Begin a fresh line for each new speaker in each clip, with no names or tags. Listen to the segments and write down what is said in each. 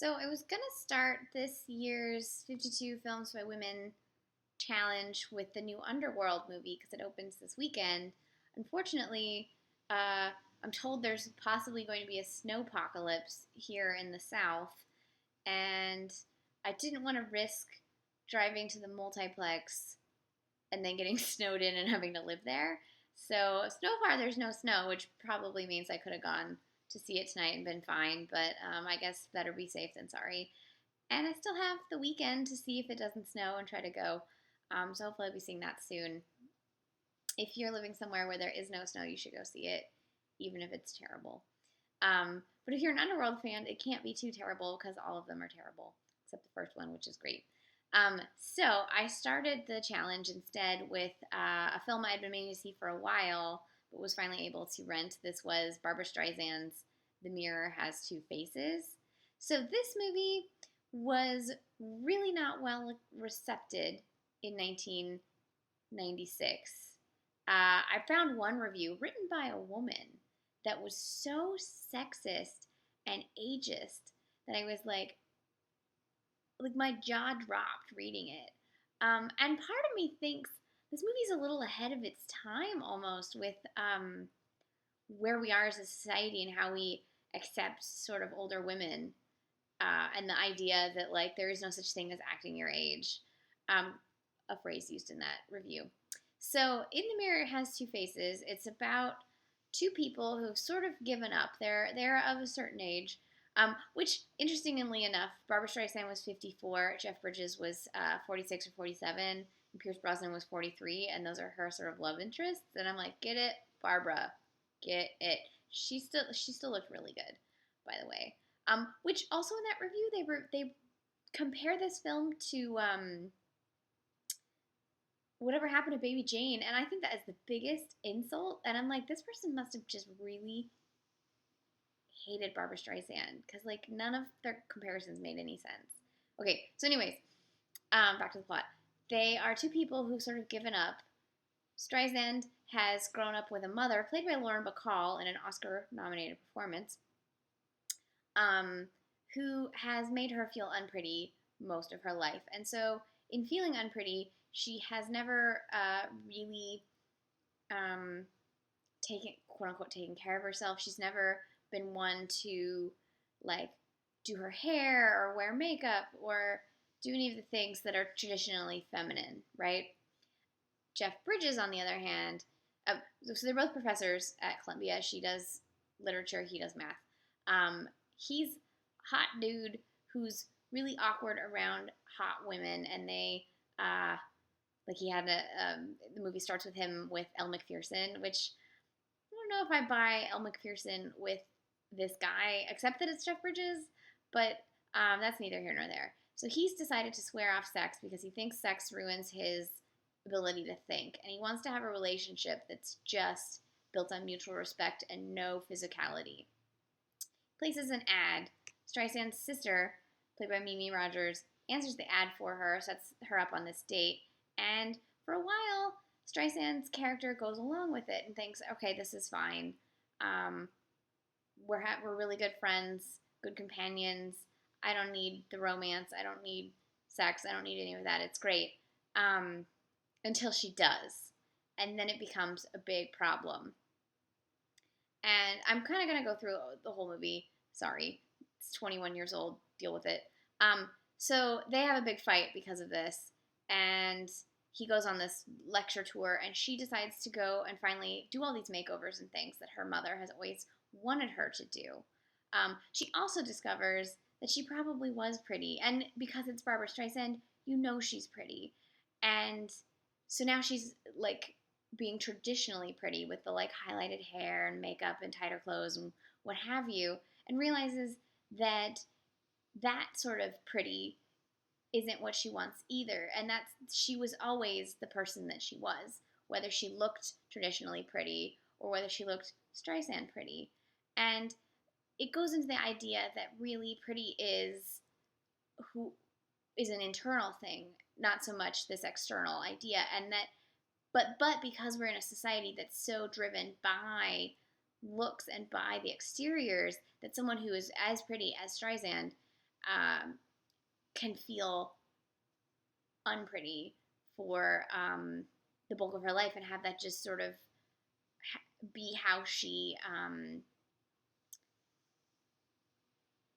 So I was gonna start this year's 52 Films by Women challenge with the new Underworld movie because it opens this weekend. Unfortunately, I'm told there's possibly going to be a snowpocalypse here in the South, and I didn't want to risk driving to the multiplex and then getting snowed in and having to live there. So far there's no snow, which probably means I could have gone to see it tonight and been fine, but I guess better be safe than sorry. And I still have the weekend to see if it doesn't snow and try to go. So hopefully I'll be seeing that soon. If you're living somewhere where there is no snow, you should go see it, even if it's terrible. But if you're an Underworld fan, it can't be too terrible because all of them are terrible, except the first one, which is great. So I started the challenge instead with a film I had been meaning to see for a while, but was finally able to rent. This was Barbra Streisand's The Mirror Has Two Faces. So this movie was really not well recepted in 1996. I found one review written by a woman that was so sexist and ageist that I was like my jaw dropped reading it. And part of me thinks this movie's a little ahead of its time almost with where we are as a society and how we accept sort of older women and the idea that like there is no such thing as acting your age. A phrase used in that review. So in The Mirror It Has Two Faces, it's about two people who've sort of given up. They're of a certain age. Which, interestingly enough, Barbra Streisand was 54, Jeff Bridges was 46 or 47, and Pierce Brosnan was 43, and those are her sort of love interests. And I'm like, get it, Barbara, get it. She still looked really good, by the way. Which also in that review they compare this film to Whatever Happened to Baby Jane, and I think that is the biggest insult. And I'm like, this person must have just really hated Barbra Streisand because like none of their comparisons made any sense. Okay, so anyways, back to the plot. They are two people who've sort of given up. Streisand has grown up with a mother played by Lauren Bacall in an Oscar-nominated performance, who has made her feel unpretty most of her life. And so in feeling unpretty, she has never really taken care of herself. She's never been one to like do her hair or wear makeup or do any of the things that are traditionally feminine, right? Jeff Bridges, on the other hand, so they're both professors at Columbia. She does literature, he does math. He's a hot dude who's really awkward around hot women, and they like he had the movie starts with him with Elle Macpherson, which I don't know if I buy Elle Macpherson with this guy, except that it's Jeff Bridges, but that's neither here nor there. So he's decided to swear off sex because he thinks sex ruins his ability to think, and he wants to have a relationship that's just built on mutual respect and no physicality. Places an ad. Streisand's sister, played by Mimi Rogers, answers the ad for her, sets her up on this date, and for a while, Streisand's character goes along with it and thinks, okay, this is fine. We're really good friends, good companions. I don't need the romance. I don't need sex. I don't need any of that. It's great. Until she does. And then it becomes a big problem. And I'm kind of going to go through the whole movie. Sorry. It's 21 years old. Deal with it. So they have a big fight because of this. And he goes on this lecture tour, and she decides to go and finally do all these makeovers and things that her mother has always wanted her to do. She also discovers that she probably was pretty. And because it's Barbra Streisand, you know she's pretty. And so now she's like being traditionally pretty with the like highlighted hair and makeup and tighter clothes and what have you, and realizes that that sort of pretty isn't what she wants either. And that she was always the person that she was, whether she looked traditionally pretty or whether she looked Streisand pretty. And it goes into the idea that really pretty is an internal thing, not so much this external idea. And that but because we're in a society that's so driven by looks and by the exteriors, that someone who is as pretty as Streisand can feel unpretty for the bulk of her life and have that just sort of be how she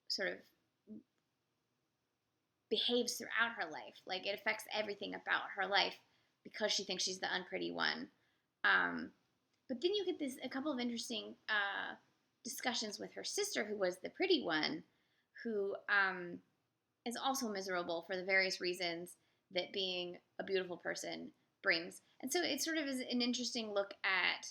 sort of behaves throughout her life. Like, it affects everything about her life because she thinks she's the unpretty one. But then you get a couple of interesting discussions with her sister, who was the pretty one, who is also miserable for the various reasons that being a beautiful person brings. And so it sort of is an interesting look at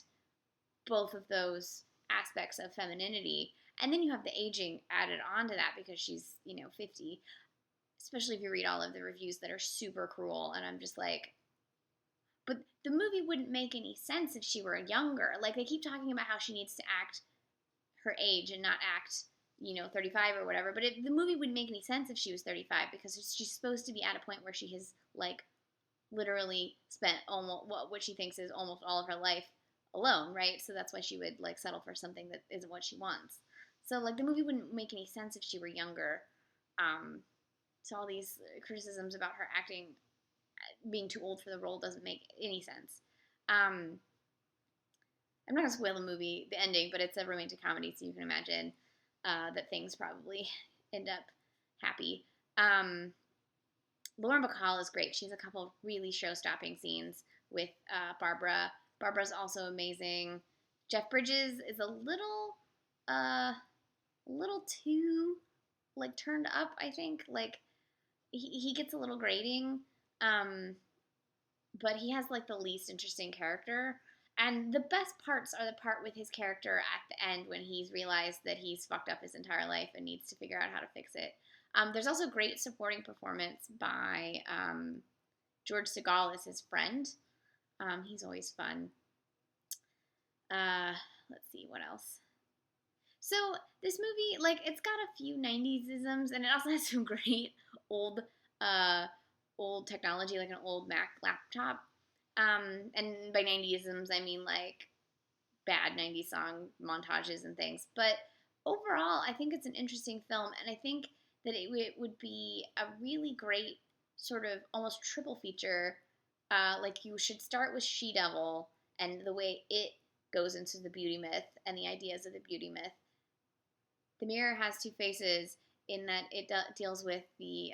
both of those aspects of femininity. And then you have the aging added on to that because she's, 50. Especially if you read all of the reviews that are super cruel. And I'm just like, but the movie wouldn't make any sense if she were younger. Like, they keep talking about how she needs to act her age and not act, 35 or whatever. But the movie wouldn't make any sense if she was 35 because she's supposed to be at a point where she has, like, literally spent almost what she thinks is almost all of her life alone, right? So that's why she would, like, settle for something that isn't what she wants. So, like, the movie wouldn't make any sense if she were younger. So all these criticisms about her acting, being too old for the role, doesn't make any sense. I'm not going to spoil the movie, the ending, but it's a romantic comedy, so you can imagine that things probably end up happy. Lauren Bacall is great. She has a couple of really show-stopping scenes with Barbra. Barbara's also amazing. Jeff Bridges is a little too, like, turned up, I think. Like, he gets a little grating, but he has, like, the least interesting character. And the best parts are the part with his character at the end when he's realized that he's fucked up his entire life and needs to figure out how to fix it. There's also great supporting performance by George Segal as his friend. He's always fun. Let's see, what else? So this movie, like, it's got a few 90s-isms, and it also has some great old technology, like an old Mac laptop. And by 90s-isms, I mean, like, bad 90s song montages and things. But overall, I think it's an interesting film, and I think that it would be a really great sort of almost triple feature. Like, you should start with She-Devil and the way it goes into the beauty myth and the ideas of the beauty myth. The Mirror Has Two Faces in that it deals with the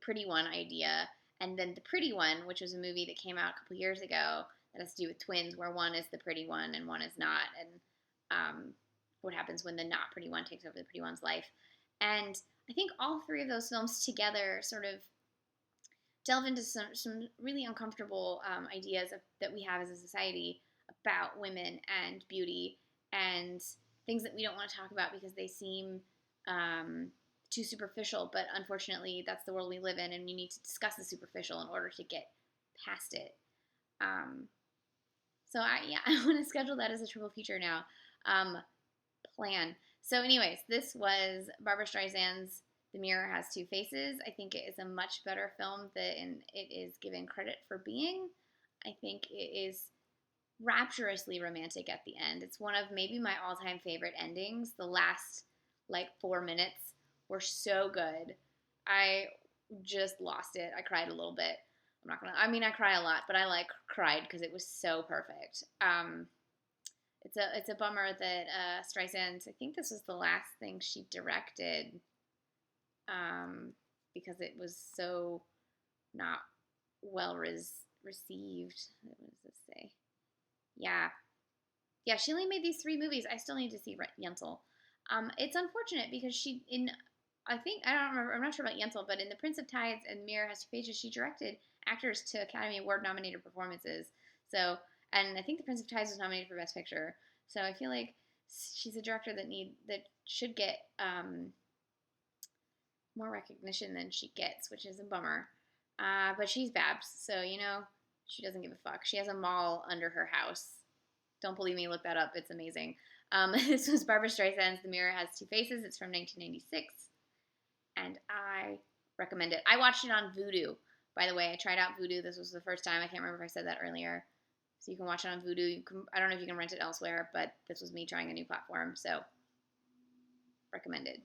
pretty one idea, and then The Pretty One, which was a movie that came out a couple years ago that has to do with twins, where one is the pretty one and one is not, and what happens when the not pretty one takes over the pretty one's life. And I think all three of those films together sort of delve into some really uncomfortable ideas that we have as a society about women and beauty and things that we don't want to talk about because they seem too superficial, but unfortunately that's the world we live in, and you need to discuss the superficial in order to get past it. So I want to schedule that as a triple feature now. Plan. So anyways, this was Barbra Streisand's The Mirror Has Two Faces. I think it is a much better film than it is given credit for being. I think it is rapturously romantic at the end. It's one of maybe my all-time favorite endings. The last, like, 4 minutes were so good. I just lost it. I cried a little bit. I cry a lot, but I, like, cried because it was so perfect. It's a bummer that Streisand, I think this was the last thing she directed, because it was so not well received. What does this say? Yeah, she only made these 3 movies. I still need to see Yentl. It's unfortunate because I'm not sure about Yentl, but in The Prince of Tides and Mirror Has Two Faces, she directed actors to Academy Award nominated performances. So, and I think The Prince of Tides was nominated for Best Picture. So I feel like she's a director that should get more recognition than she gets, which is a bummer. But she's Babs, so she doesn't give a fuck. She has a mall under her house. Don't believe me? Look that up. It's amazing. This was Barbra Streisand's The Mirror Has Two Faces. It's from 1996, and I recommend it. I watched it on Vudu, by the way. I tried out Vudu. This was the first time. I can't remember if I said that earlier. So you can watch it on Vudu. I don't know if you can rent it elsewhere, but this was me trying a new platform, so recommended.